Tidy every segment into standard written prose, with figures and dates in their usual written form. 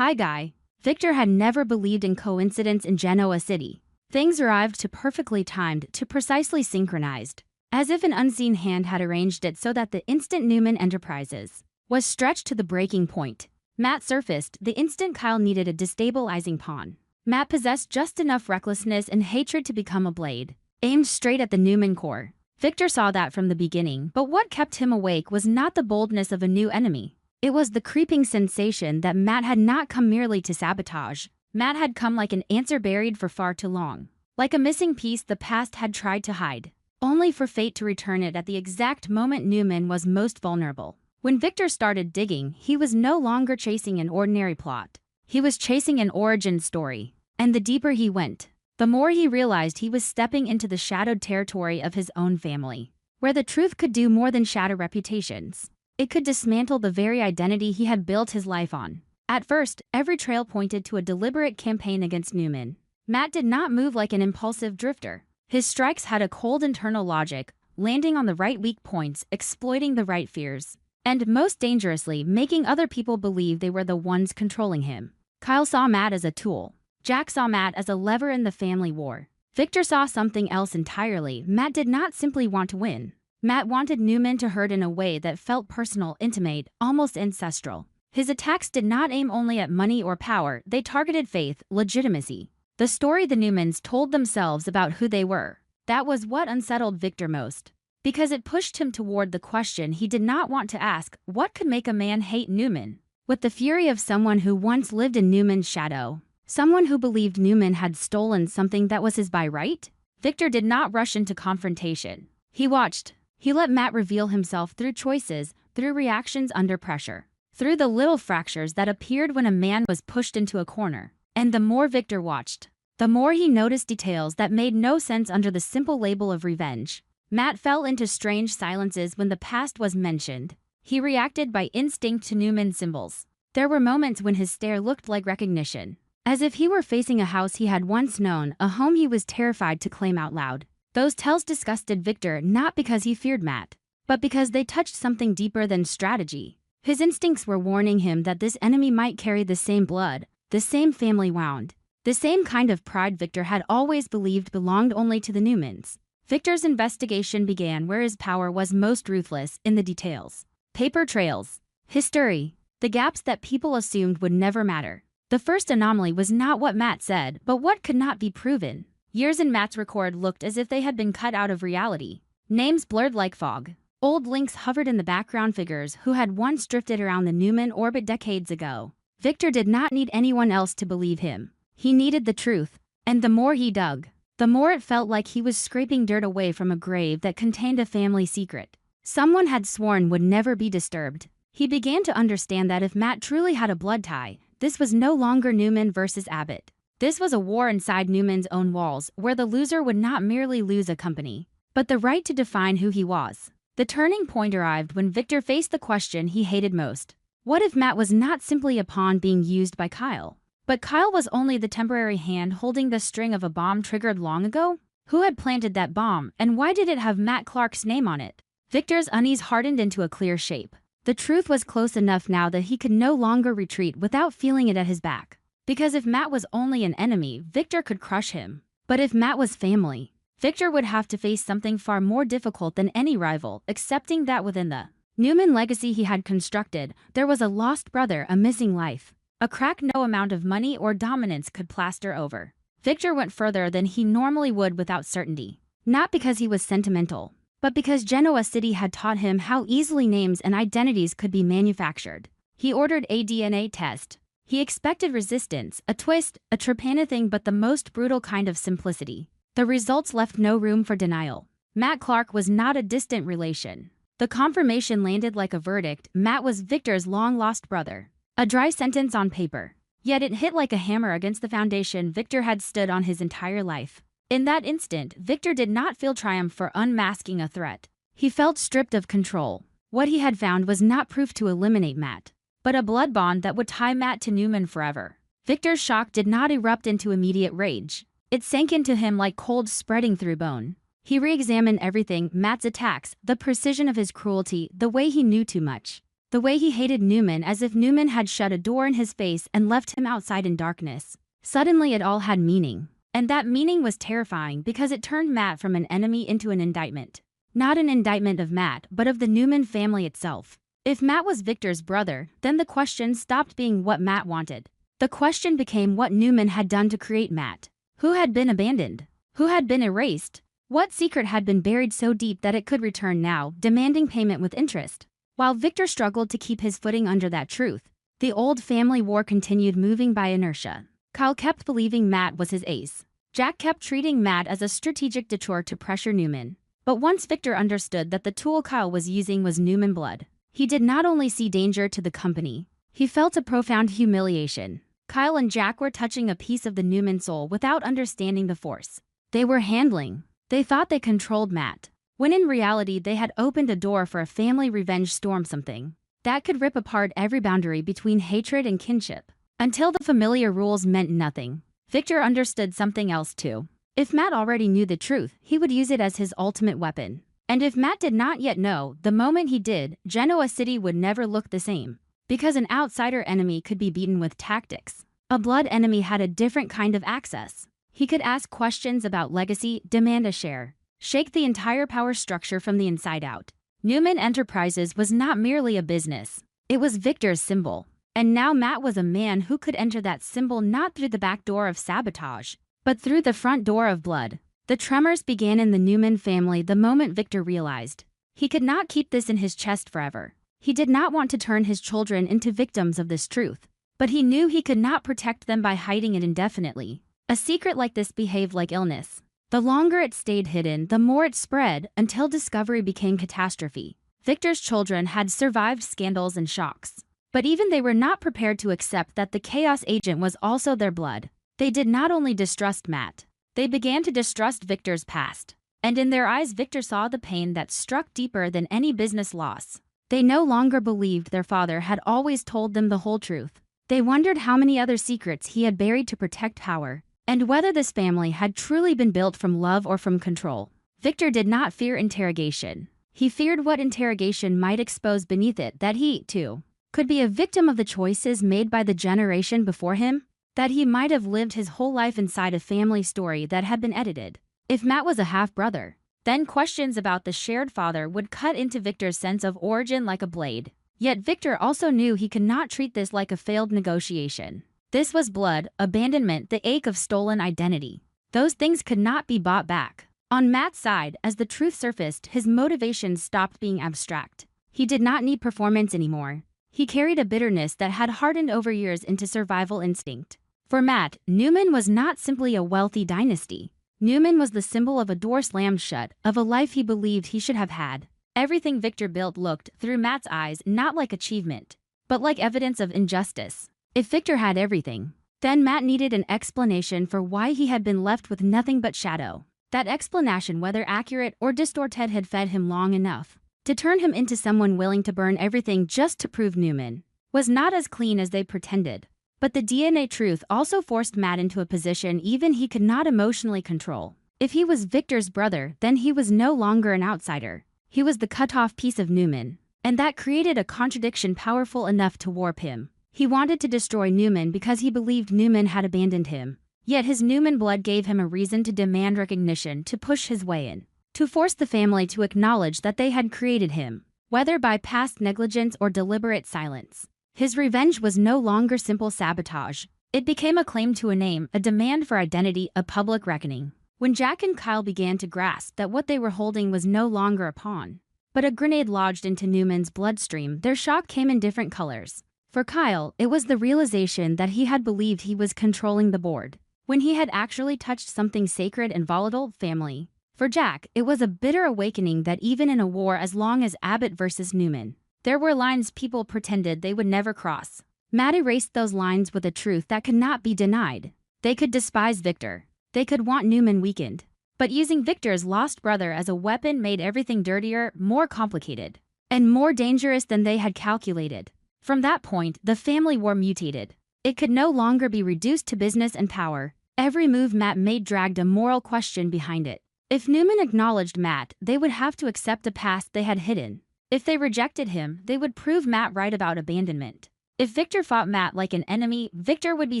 Hi guy. Victor had never believed in coincidence in Genoa City. Things arrived to perfectly timed, to precisely synchronized. As if an unseen hand had arranged it so that the instant Newman Enterprises was stretched to the breaking point. Matt surfaced the instant Kyle needed a destabilizing pawn. Matt possessed just enough recklessness and hatred to become a blade, aimed straight at the Newman core. Victor saw that from the beginning, but what kept him awake was not the boldness of a new enemy. It was the creeping sensation that Matt had not come merely to sabotage. Matt had come like an answer buried for far too long. Like a missing piece the past had tried to hide, only for fate to return it at the exact moment Newman was most vulnerable. When Victor started digging, he was no longer chasing an ordinary plot. He was chasing an origin story. And the deeper he went, the more he realized he was stepping into the shadowed territory of his own family, where the truth could do more than shatter reputations. It could dismantle the very identity he had built his life on. At first, every trail pointed to a deliberate campaign against Newman. Matt did not move like an impulsive drifter. His strikes had a cold internal logic, landing on the right weak points, exploiting the right fears, and most dangerously, making other people believe they were the ones controlling him. Kyle saw Matt as a tool. Jack saw Matt as a lever in the family war. Victor saw something else entirely. Matt did not simply want to win. Matt wanted Newman to hurt in a way that felt personal, intimate, almost ancestral. His attacks did not aim only at money or power, they targeted faith, legitimacy. The story the Newmans told themselves about who they were. That was what unsettled Victor most. Because it pushed him toward the question he did not want to ask: what could make a man hate Newman? With the fury of someone who once lived in Newman's shadow. Someone who believed Newman had stolen something that was his by right? Victor did not rush into confrontation. He watched. He let Matt reveal himself through choices, through reactions under pressure, through the little fractures that appeared when a man was pushed into a corner. And the more Victor watched, the more he noticed details that made no sense under the simple label of revenge. Matt fell into strange silences when the past was mentioned. He reacted by instinct to Newman's symbols. There were moments when his stare looked like recognition, as if he were facing a house he had once known, a home he was terrified to claim out loud. Those tells disgusted Victor not because he feared Matt, but because they touched something deeper than strategy. His instincts were warning him that this enemy might carry the same blood, the same family wound, the same kind of pride Victor had always believed belonged only to the Newmans. Victor's investigation began where his power was most ruthless, in the details. Paper trails, history, the gaps that people assumed would never matter. The first anomaly was not what Matt said, but what could not be proven. Years in Matt's record looked as if they had been cut out of reality. Names blurred like fog. Old links hovered in the background, figures who had once drifted around the Newman orbit decades ago. Victor did not need anyone else to believe him. He needed the truth. And the more he dug, the more it felt like he was scraping dirt away from a grave that contained a family secret someone had sworn would never be disturbed. He began to understand that if Matt truly had a blood tie, this was no longer Newman versus Abbott. This was a war inside Newman's own walls, where the loser would not merely lose a company, but the right to define who he was. The turning point arrived when Victor faced the question he hated most. What if Matt was not simply a pawn being used by Kyle? But Kyle was only the temporary hand holding the string of a bomb triggered long ago? Who had planted that bomb, and why did it have Matt Clark's name on it? Victor's unease hardened into a clear shape. The truth was close enough now that he could no longer retreat without feeling it at his back. Because if Matt was only an enemy, Victor could crush him. But if Matt was family, Victor would have to face something far more difficult than any rival, accepting that within the Newman legacy he had constructed, there was a lost brother, a missing life, a crack no amount of money or dominance could plaster over. Victor went further than he normally would without certainty. Not because he was sentimental, but because Genoa City had taught him how easily names and identities could be manufactured. He ordered a DNA test. He expected resistance, a twist, a trepannething, but the most brutal kind of simplicity. The results left no room for denial. Matt Clark was not a distant relation. The confirmation landed like a verdict. Matt was Victor's long-lost brother. A dry sentence on paper. Yet it hit like a hammer against the foundation Victor had stood on his entire life. In that instant, Victor did not feel triumph for unmasking a threat. He felt stripped of control. What he had found was not proof to eliminate Matt, but a blood bond that would tie Matt to Newman forever. Victor's shock did not erupt into immediate rage. It sank into him like cold spreading through bone. He re-examined everything: Matt's attacks, the precision of his cruelty, the way he knew too much. The way he hated Newman, as if Newman had shut a door in his face and left him outside in darkness. Suddenly it all had meaning. And that meaning was terrifying because it turned Matt from an enemy into an indictment. Not an indictment of Matt, but of the Newman family itself. If Matt was Victor's brother, then the question stopped being what Matt wanted. The question became what Newman had done to create Matt. Who had been abandoned? Who had been erased? What secret had been buried so deep that it could return now, demanding payment with interest? While Victor struggled to keep his footing under that truth, the old family war continued, moving by inertia. Kyle kept believing Matt was his ace. Jack kept treating Matt as a strategic detour to pressure Newman. But once Victor understood that the tool Kyle was using was Newman blood, he did not only see danger to the company, he felt a profound humiliation. Kyle and Jack were touching a piece of the Newman soul without understanding the force they were handling. They thought they controlled Matt, when in reality they had opened a door for a family revenge storm, something that could rip apart every boundary between hatred and kinship. Until the familiar rules meant nothing, Victor understood something else too. If Matt already knew the truth, he would use it as his ultimate weapon. And if Matt did not yet know, the moment he did, Genoa City would never look the same. Because an outsider enemy could be beaten with tactics, a blood enemy had a different kind of access. He could ask questions about legacy, demand a share, shake the entire power structure from the inside out. Newman Enterprises was not merely a business. It was Victor's symbol. And now Matt was a man who could enter that symbol not through the back door of sabotage, but through the front door of blood. The tremors began in the Newman family the moment Victor realized he could not keep this in his chest forever. He did not want to turn his children into victims of this truth, but he knew he could not protect them by hiding it indefinitely. A secret like this behaved like illness. The longer it stayed hidden, the more it spread, until discovery became catastrophe. Victor's children had survived scandals and shocks, but even they were not prepared to accept that the Chaos Agent was also their blood. They did not only distrust Matt, they began to distrust Victor's past. And in their eyes, Victor saw the pain that struck deeper than any business loss. They no longer believed their father had always told them the whole truth. They wondered how many other secrets he had buried to protect power, and whether this family had truly been built from love or from control. Victor did not fear interrogation. He feared what interrogation might expose beneath it, that he, too, could be a victim of the choices made by the generation before him, that he might have lived his whole life inside a family story that had been edited. If Matt was a half-brother, then questions about the shared father would cut into Victor's sense of origin like a blade. Yet Victor also knew he could not treat this like a failed negotiation. This was blood, abandonment, the ache of stolen identity. Those things could not be bought back. On Matt's side, as the truth surfaced, his motivations stopped being abstract. He did not need performance anymore. He carried a bitterness that had hardened over years into survival instinct. For Matt, Newman was not simply a wealthy dynasty. Newman was the symbol of a door slammed shut, of a life he believed he should have had. Everything Victor built looked, through Matt's eyes, not like achievement, but like evidence of injustice. If Victor had everything, then Matt needed an explanation for why he had been left with nothing but shadow. That explanation, whether accurate or distorted, had fed him long enough to turn him into someone willing to burn everything just to prove Newman was not as clean as they pretended. But the DNA truth also forced Matt into a position even he could not emotionally control. If he was Victor's brother, then he was no longer an outsider. He was the cut-off piece of Newman. And that created a contradiction powerful enough to warp him. He wanted to destroy Newman because he believed Newman had abandoned him. Yet his Newman blood gave him a reason to demand recognition, to push his way in, to force the family to acknowledge that they had created him, whether by past negligence or deliberate silence. His revenge was no longer simple sabotage. It became a claim to a name, a demand for identity, a public reckoning. When Jack and Kyle began to grasp that what they were holding was no longer a pawn, but a grenade lodged into Newman's bloodstream, their shock came in different colors. For Kyle, it was the realization that he had believed he was controlling the board, when he had actually touched something sacred and volatile, family. For Jack, it was a bitter awakening that even in a war as long as Abbott versus Newman, there were lines people pretended they would never cross. Matt erased those lines with a truth that could not be denied. They could despise Victor. They could want Newman weakened. But using Victor's lost brother as a weapon made everything dirtier, more complicated, and more dangerous than they had calculated. From that point, the family war mutated. It could no longer be reduced to business and power. Every move Matt made dragged a moral question behind it. If Newman acknowledged Matt, they would have to accept a past they had hidden. If they rejected him, they would prove Matt right about abandonment. If Victor fought Matt like an enemy, Victor would be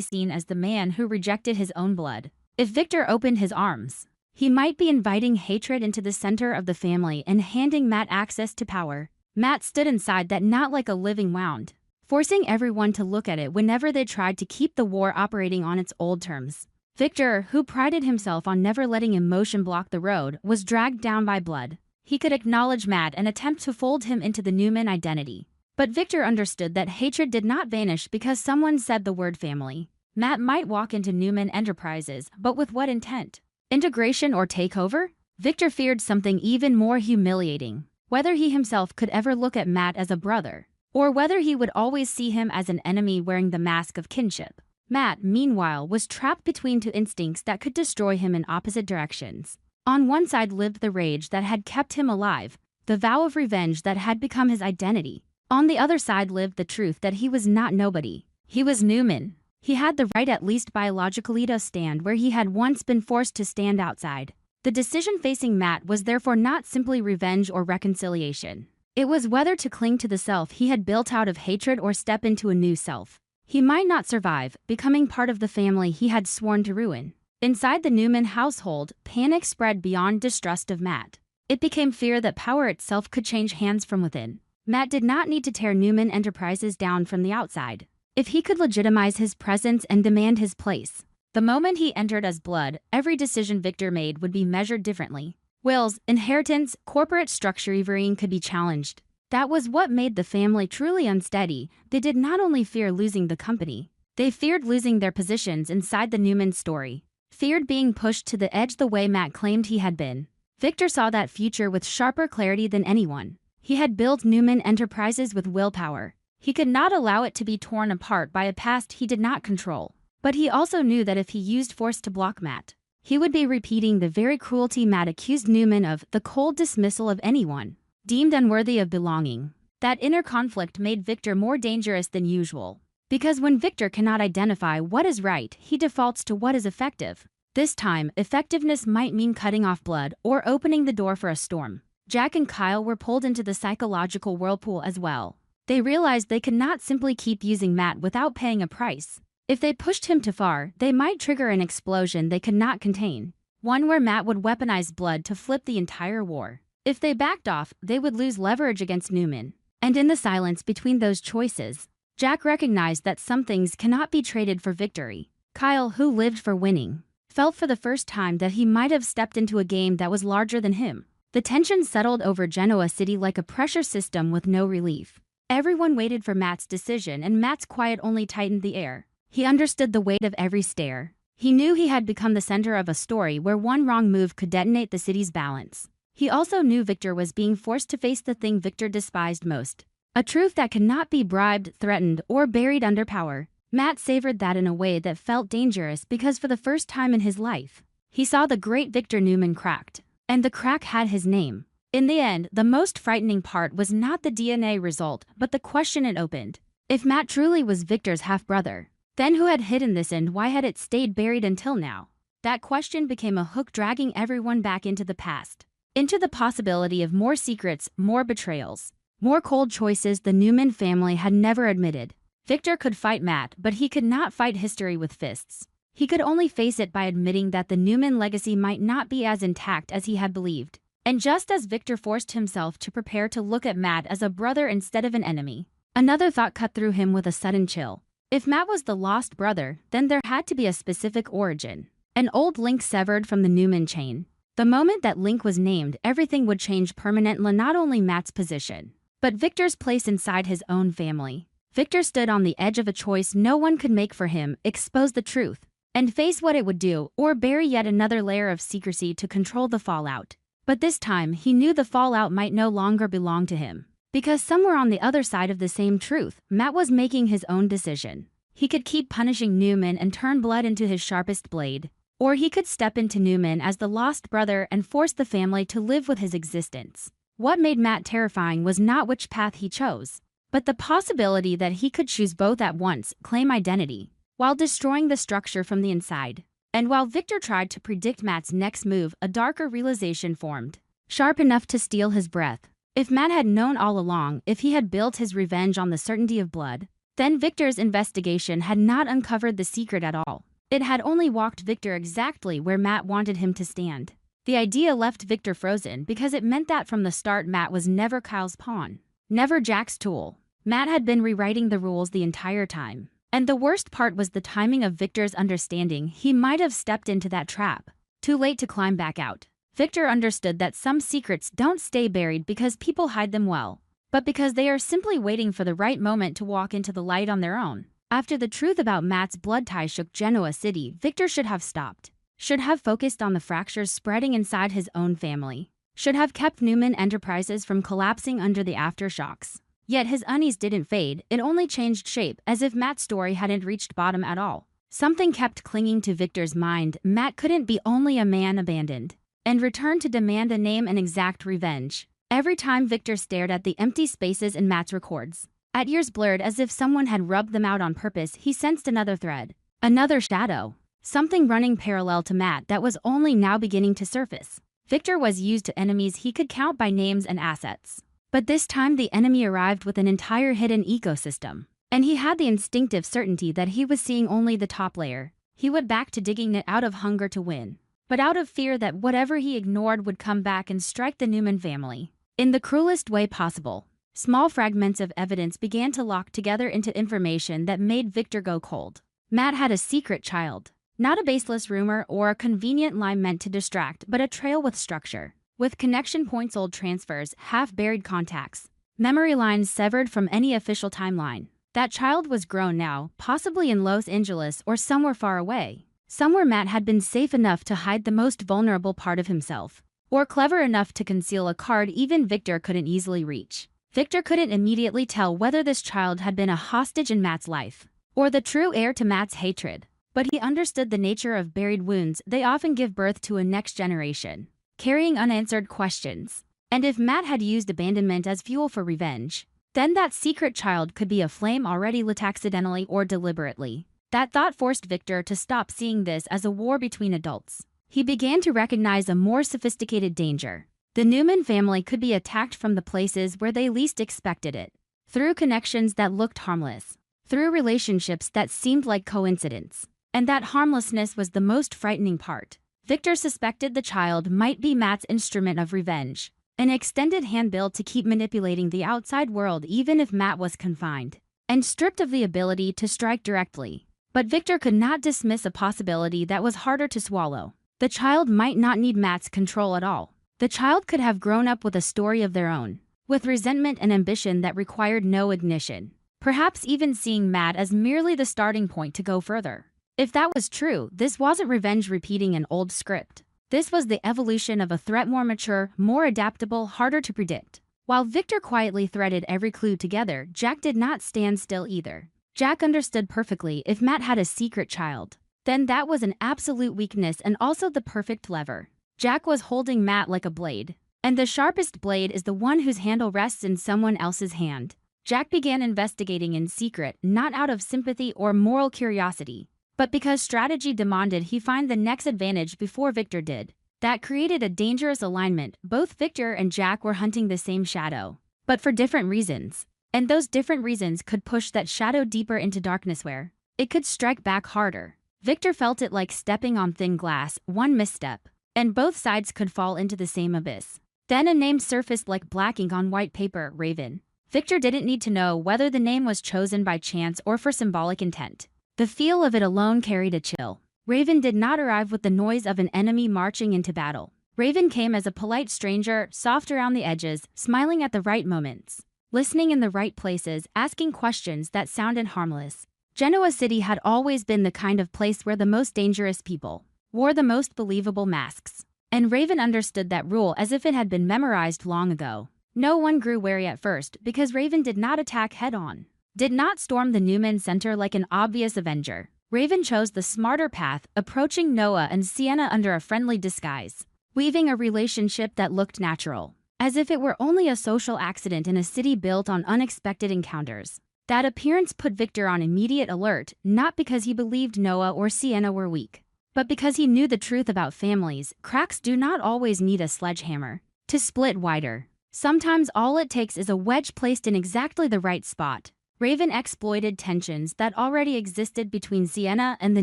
seen as the man who rejected his own blood. If Victor opened his arms, he might be inviting hatred into the center of the family and handing Matt access to power. Matt stood inside that knot like a living wound, forcing everyone to look at it whenever they tried to keep the war operating on its old terms. Victor, who prided himself on never letting emotion block the road, was dragged down by blood. He could acknowledge Matt and attempt to fold him into the Newman identity. But Victor understood that hatred did not vanish because someone said the word family. Matt might walk into Newman Enterprises, but with what intent? Integration or takeover? Victor feared something even more humiliating. Whether he himself could ever look at Matt as a brother, or whether he would always see him as an enemy wearing the mask of kinship. Matt, meanwhile, was trapped between two instincts that could destroy him in opposite directions. On one side lived the rage that had kept him alive, the vow of revenge that had become his identity. On the other side lived the truth that he was not nobody. He was Newman. He had the right, at least biologically, to stand where he had once been forced to stand outside. The decision facing Matt was therefore not simply revenge or reconciliation. It was whether to cling to the self he had built out of hatred or step into a new self. He might not survive, becoming part of the family he had sworn to ruin. Inside the Newman household, panic spread beyond distrust of Matt. It became fear that power itself could change hands from within. Matt did not need to tear Newman Enterprises down from the outside. If he could legitimize his presence and demand his place, the moment he entered as blood, every decision Victor made would be measured differently. Wills, inheritance, corporate structure, everything could be challenged. That was what made the family truly unsteady. They did not only fear losing the company, they feared losing their positions inside the Newman story. Feared being pushed to the edge the way Matt claimed he had been. Victor saw that future with sharper clarity than anyone. He had built Newman Enterprises with willpower. He could not allow it to be torn apart by a past he did not control. But he also knew that if he used force to block Matt, he would be repeating the very cruelty Matt accused Newman of, the cold dismissal of anyone deemed unworthy of belonging. That inner conflict made Victor more dangerous than usual. Because when Victor cannot identify what is right, he defaults to what is effective. This time, effectiveness might mean cutting off blood or opening the door for a storm. Jack and Kyle were pulled into the psychological whirlpool as well. They realized they could not simply keep using Matt without paying a price. If they pushed him too far, they might trigger an explosion they could not contain. One where Matt would weaponize blood to flip the entire war. If they backed off, they would lose leverage against Newman. And in the silence between those choices, Jack recognized that some things cannot be traded for victory. Kyle, who lived for winning, felt for the first time that he might have stepped into a game that was larger than him. The tension settled over Genoa City like a pressure system with no relief. Everyone waited for Matt's decision, and Matt's quiet only tightened the air. He understood the weight of every stare. He knew he had become the center of a story where one wrong move could detonate the city's balance. He also knew Victor was being forced to face the thing Victor despised most. A truth that could not be bribed, threatened, or buried under power. Matt savored that in a way that felt dangerous because for the first time in his life, he saw the great Victor Newman cracked. And the crack had his name. In the end, the most frightening part was not the DNA result, but the question it opened. If Matt truly was Victor's half-brother, then who had hidden this and why had it stayed buried until now? That question became a hook dragging everyone back into the past. Into the possibility of more secrets, more betrayals, more cold choices the Newman family had never admitted. Victor could fight Matt, but he could not fight history with fists. He could only face it by admitting that the Newman legacy might not be as intact as he had believed. And just as Victor forced himself to prepare to look at Matt as a brother instead of an enemy, another thought cut through him with a sudden chill. If Matt was the lost brother, then there had to be a specific origin. An old link severed from the Newman chain. The moment that link was named, everything would change permanently, not only Matt's position, but Victor's place inside his own family. Victor stood on the edge of a choice no one could make for him: expose the truth and face what it would do, or bury yet another layer of secrecy to control the fallout. But this time, he knew the fallout might no longer belong to him. Because somewhere on the other side of the same truth, Matt was making his own decision. He could keep punishing Newman and turn blood into his sharpest blade. Or he could step into Newman as the lost brother and force the family to live with his existence. What made Matt terrifying was not which path he chose, but the possibility that he could choose both at once, claim identity, while destroying the structure from the inside. And while Victor tried to predict Matt's next move, a darker realization formed, sharp enough to steal his breath. If Matt had known all along, if he had built his revenge on the certainty of blood, then Victor's investigation had not uncovered the secret at all. It had only walked Victor exactly where Matt wanted him to stand. The idea left Victor frozen because it meant that from the start Matt was never Kyle's pawn, never Jack's tool. Matt had been rewriting the rules the entire time. And the worst part was the timing of Victor's understanding. He might have stepped into that trap too late to climb back out. Victor understood that some secrets don't stay buried because people hide them well, but because they are simply waiting for the right moment to walk into the light on their own. After the truth about Matt's blood tie shook Genoa City, Victor should have stopped. Should have focused on the fractures spreading inside his own family. Should have kept Newman Enterprises from collapsing under the aftershocks. Yet his unease didn't fade, it only changed shape, as if Matt's story hadn't reached bottom at all. Something kept clinging to Victor's mind. Matt couldn't be only a man abandoned and returned to demand a name and exact revenge. Every time Victor stared at the empty spaces in Matt's records, at years blurred as if someone had rubbed them out on purpose, he sensed another thread, another shadow, something running parallel to Matt that was only now beginning to surface. Victor was used to enemies he could count by names and assets. But this time the enemy arrived with an entire hidden ecosystem. And he had the instinctive certainty that he was seeing only the top layer. He went back to digging it out of hunger to win, but out of fear that whatever he ignored would come back and strike the Newman family. In the cruelest way possible, small fragments of evidence began to lock together into information that made Victor go cold. Matt had a secret child. Not a baseless rumor or a convenient lie meant to distract, but a trail with structure. With connection points, old transfers, half-buried contacts, memory lines severed from any official timeline. That child was grown now, possibly in Los Angeles or somewhere far away. Somewhere Matt had been safe enough to hide the most vulnerable part of himself, or clever enough to conceal a card even Victor couldn't easily reach. Victor couldn't immediately tell whether this child had been a hostage in Matt's life, or the true heir to Matt's hatred. But he understood the nature of buried wounds. They often give birth to a next generation, carrying unanswered questions. And if Matt had used abandonment as fuel for revenge, then that secret child could be a flame already lit accidentally or deliberately. That thought forced Victor to stop seeing this as a war between adults. He began to recognize a more sophisticated danger. The Newman family could be attacked from the places where they least expected it, through connections that looked harmless, through relationships that seemed like coincidence. And that harmlessness was the most frightening part. Victor suspected the child might be Matt's instrument of revenge, an extended hand built to keep manipulating the outside world even if Matt was confined and stripped of the ability to strike directly. But Victor could not dismiss a possibility that was harder to swallow. The child might not need Matt's control at all. The child could have grown up with a story of their own, with resentment and ambition that required no ignition, perhaps even seeing Matt as merely the starting point to go further. If that was true, this wasn't revenge repeating an old script. This was the evolution of a threat more mature, more adaptable, harder to predict. While Victor quietly threaded every clue together, Jack did not stand still either. Jack understood perfectly if Matt had a secret child, then that was an absolute weakness and also the perfect lever. Jack was holding Matt like a blade, and the sharpest blade is the one whose handle rests in someone else's hand. Jack began investigating in secret, not out of sympathy or moral curiosity, but because strategy demanded he find the next advantage before Victor did. That created a dangerous alignment. Both Victor and Jack were hunting the same shadow, but for different reasons. And those different reasons could push that shadow deeper into darkness where it could strike back harder. Victor felt it like stepping on thin glass, one misstep, and both sides could fall into the same abyss. Then a name surfaced like black ink on white paper, Raven. Victor didn't need to know whether the name was chosen by chance or for symbolic intent. The feel of it alone carried a chill. Raven did not arrive with the noise of an enemy marching into battle. Raven came as a polite stranger, soft around the edges, smiling at the right moments, listening in the right places, asking questions that sounded harmless. Genoa City had always been the kind of place where the most dangerous people wore the most believable masks. And Raven understood that rule as if it had been memorized long ago. No one grew wary at first because Raven did not attack head-on, did not storm the Newman Center like an obvious avenger. Raven chose the smarter path, approaching Noah and Sienna under a friendly disguise, weaving a relationship that looked natural, as if it were only a social accident in a city built on unexpected encounters. That appearance put Victor on immediate alert, not because he believed Noah or Sienna were weak, but because he knew the truth about families. Cracks do not always need a sledgehammer to split wider. Sometimes all it takes is a wedge placed in exactly the right spot. Raven exploited tensions that already existed between Sienna and the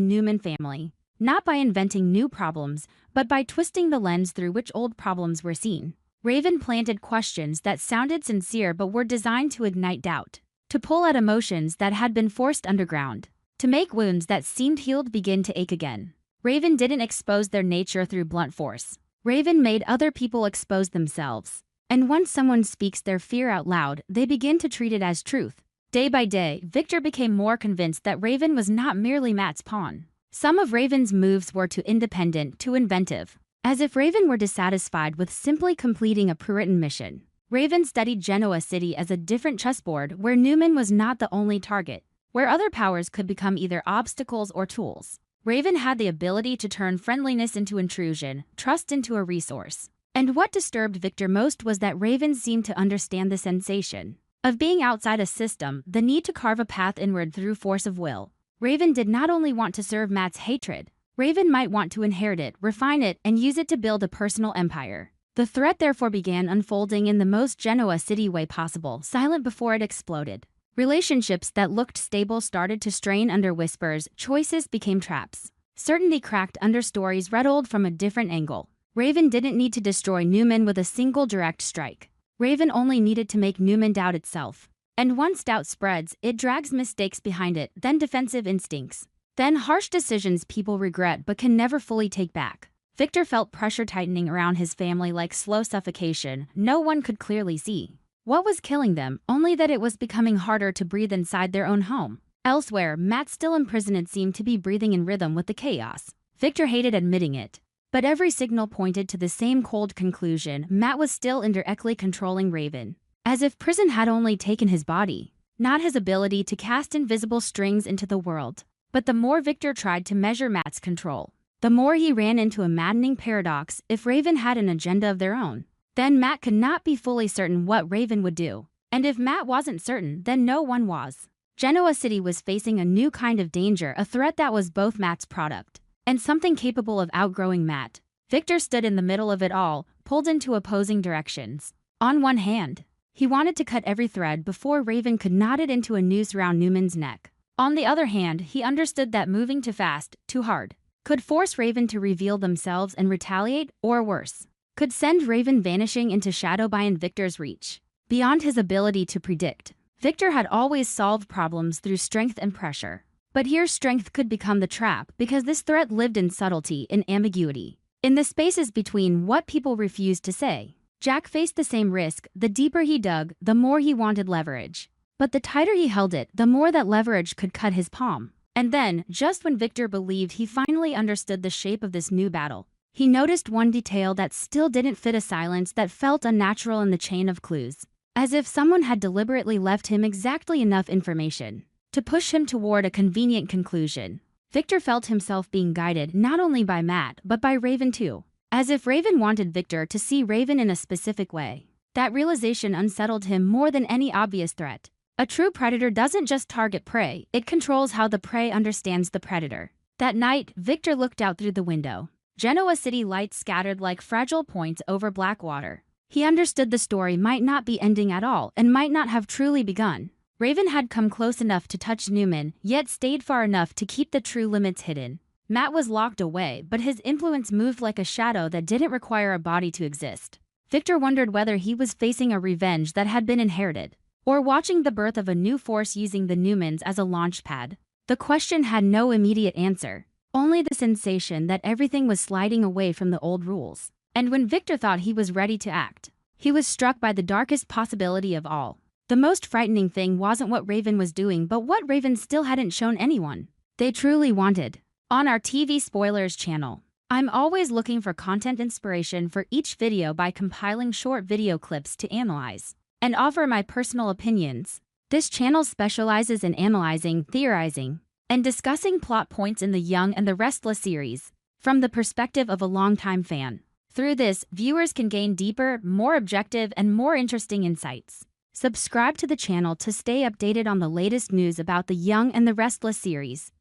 Newman family, not by inventing new problems, but by twisting the lens through which old problems were seen. Raven planted questions that sounded sincere but were designed to ignite doubt, to pull at emotions that had been forced underground, to make wounds that seemed healed begin to ache again. Raven didn't expose their nature through blunt force. Raven made other people expose themselves. And once someone speaks their fear out loud, they begin to treat it as truth. Day by day, Victor became more convinced that Raven was not merely Matt's pawn. Some of Raven's moves were too independent, too inventive, as if Raven were dissatisfied with simply completing a pre-written mission. Raven studied Genoa City as a different chessboard where Newman was not the only target, where other powers could become either obstacles or tools. Raven had the ability to turn friendliness into intrusion, trust into a resource. And what disturbed Victor most was that Raven seemed to understand the sensation of being outside a system, the need to carve a path inward through force of will. Raven did not only want to serve Matt's hatred. Raven might want to inherit it, refine it, and use it to build a personal empire. The threat therefore began unfolding in the most Genoa City way possible, silent before it exploded. Relationships that looked stable started to strain under whispers, choices became traps. Certainty cracked under stories retold from a different angle. Raven didn't need to destroy Newman with a single direct strike. Raven only needed to make Newman doubt itself. And once doubt spreads, it drags mistakes behind it, then defensive instincts. Then harsh decisions people regret but can never fully take back. Victor felt pressure tightening around his family like slow suffocation. No one could clearly see what was killing them, only that it was becoming harder to breathe inside their own home. Elsewhere, Matt, still imprisoned, seemed to be breathing in rhythm with the chaos. Victor hated admitting it, but every signal pointed to the same cold conclusion: Matt was still indirectly controlling Raven. As if prison had only taken his body, not his ability to cast invisible strings into the world. But the more Victor tried to measure Matt's control, the more he ran into a maddening paradox. If Raven had an agenda of their own, then Matt could not be fully certain what Raven would do. And if Matt wasn't certain, then no one was. Genoa City was facing a new kind of danger, a threat that was both Matt's product and something capable of outgrowing Matt. Victor stood in the middle of it all, pulled into opposing directions. On one hand, he wanted to cut every thread before Raven could knot it into a noose round Newman's neck. On the other hand, he understood that moving too fast, too hard, could force Raven to reveal themselves and retaliate, or worse, could send Raven vanishing into shadow beyond Victor's reach. Beyond his ability to predict, Victor had always solved problems through strength and pressure. But here strength could become the trap, because this threat lived in subtlety, in ambiguity, in the spaces between what people refused to say. Jack faced the same risk. The deeper he dug, the more he wanted leverage. But the tighter he held it, the more that leverage could cut his palm. And then, just when Victor believed he finally understood the shape of this new battle, he noticed one detail that still didn't fit: a silence that felt unnatural in the chain of clues. As if someone had deliberately left him exactly enough information to push him toward a convenient conclusion. Victor felt himself being guided not only by Matt, but by Raven too. As if Raven wanted Victor to see Raven in a specific way. That realization unsettled him more than any obvious threat. A true predator doesn't just target prey, it controls how the prey understands the predator. That night, Victor looked out through the window. Genoa City lights scattered like fragile points over black water. He understood the story might not be ending at all and might not have truly begun. Raven had come close enough to touch Newman, yet stayed far enough to keep the true limits hidden. Matt was locked away, but his influence moved like a shadow that didn't require a body to exist. Victor wondered whether he was facing a revenge that had been inherited, or watching the birth of a new force using the Newmans as a launch pad. The question had no immediate answer, only the sensation that everything was sliding away from the old rules. And when Victor thought he was ready to act, he was struck by the darkest possibility of all. The most frightening thing wasn't what Raven was doing, but what Raven still hadn't shown anyone they truly wanted. On our TV Spoilers channel, I'm always looking for content inspiration for each video by compiling short video clips to analyze and offer my personal opinions. This channel specializes in analyzing, theorizing, and discussing plot points in the Young and the Restless series from the perspective of a longtime fan. Through this, viewers can gain deeper, more objective, and more interesting insights. Subscribe to the channel to stay updated on the latest news about the Young and the Restless series.